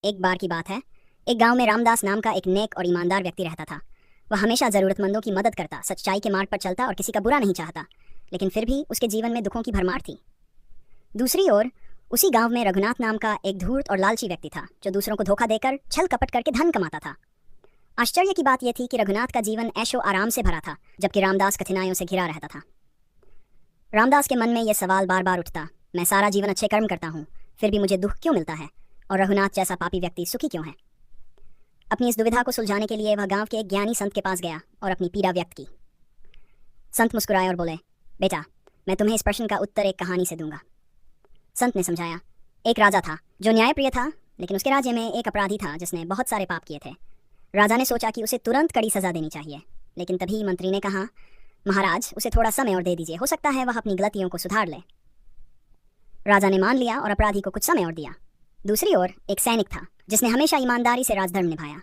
एक बार की बात है। एक गांव में रामदास नाम का एक नेक और ईमानदार व्यक्ति रहता था। वह हमेशा ज़रूरतमंदों की मदद करता, सच्चाई के मार्ग पर चलता और किसी का बुरा नहीं चाहता। लेकिन फिर भी उसके जीवन में दुखों की भरमार थी। दूसरी ओर उसी गांव में रघुनाथ नाम का एक धूर्त और लालची व्यक्ति था, जो दूसरों को धोखा देकर छल कपट करके धन कमाता था। आश्चर्य की बात यह थी कि रघुनाथ का जीवन ऐशो आराम से भरा था, जबकि रामदास कठिनाइयों से घिरा रहता था। रामदास के मन में यह सवाल बार बार उठता, मैं सारा जीवन अच्छे कर्म करता हूँ, फिर भी मुझे दुख क्यों मिलता है, और रघुनाथ जैसा पापी व्यक्ति सुखी क्यों है। अपनी इस दुविधा को सुलझाने के लिए वह गांव के एक ज्ञानी संत के पास गया और अपनी पीड़ा व्यक्त की। संत मुस्कुराए और बोले, बेटा, मैं तुम्हें इस प्रश्न का उत्तर एक कहानी से दूंगा। संत ने समझाया, एक राजा था जो न्यायप्रिय था, लेकिन उसके राज्य में एक अपराधी था जिसने बहुत सारे पाप किए थे। राजा ने सोचा कि उसे तुरंत कड़ी सजा देनी चाहिए, लेकिन तभी मंत्री ने कहा, महाराज, उसे थोड़ा समय और दे दीजिए, हो सकता है वह अपनी गलतियों को सुधार ले। राजा ने मान लिया और अपराधी को कुछ समय और दिया। दूसरी ओर एक सैनिक था जिसने हमेशा ईमानदारी से राजधर्म निभाया।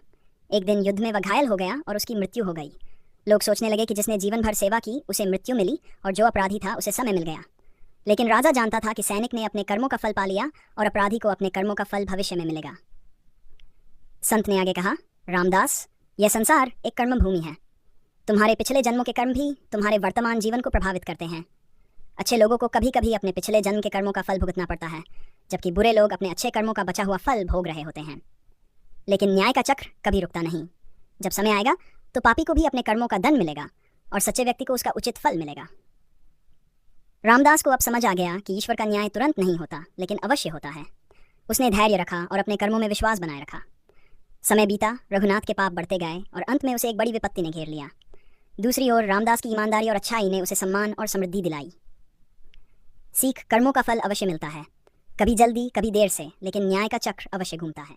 एक दिन युद्ध में वह घायल हो गया और उसकी मृत्यु हो गई। लोग सोचने लगे कि जिसने जीवन भर सेवा की उसे मृत्यु मिली, और जो अपराधी था उसे समय मिल गया। लेकिन राजा जानता था कि सैनिक ने अपने कर्मों का फल पा लिया और अपराधी को अपने कर्मों का फल भविष्य में मिलेगा। संत ने आगे कहा, रामदास, यह संसार एक कर्म भूमि है। तुम्हारे पिछले जन्मों के कर्म भी तुम्हारे वर्तमान जीवन को प्रभावित करते हैं। अच्छे लोगों को कभी कभी अपने पिछले जन्म के कर्मों का फल भुगतना पड़ता है, जबकि बुरे लोग अपने अच्छे कर्मों का बचा हुआ फल भोग रहे होते हैं। लेकिन न्याय का चक्र कभी रुकता नहीं। जब समय आएगा तो पापी को भी अपने कर्मों का दंड मिलेगा और सच्चे व्यक्ति को उसका उचित फल मिलेगा। रामदास को अब समझ आ गया कि ईश्वर का न्याय तुरंत नहीं होता, लेकिन अवश्य होता है। उसने धैर्य रखा और अपने कर्मों में विश्वास बनाए रखा। समय बीता, रघुनाथ के पाप बढ़ते गए और अंत में उसे एक बड़ी विपत्ति ने घेर लिया। दूसरी ओर रामदास की ईमानदारी और अच्छाई ने उसे सम्मान और समृद्धि दिलाई। सीख, कर्मों का फल अवश्य मिलता है, कभी जल्दी कभी देर से, लेकिन न्याय का चक्र अवश्य घूमता है।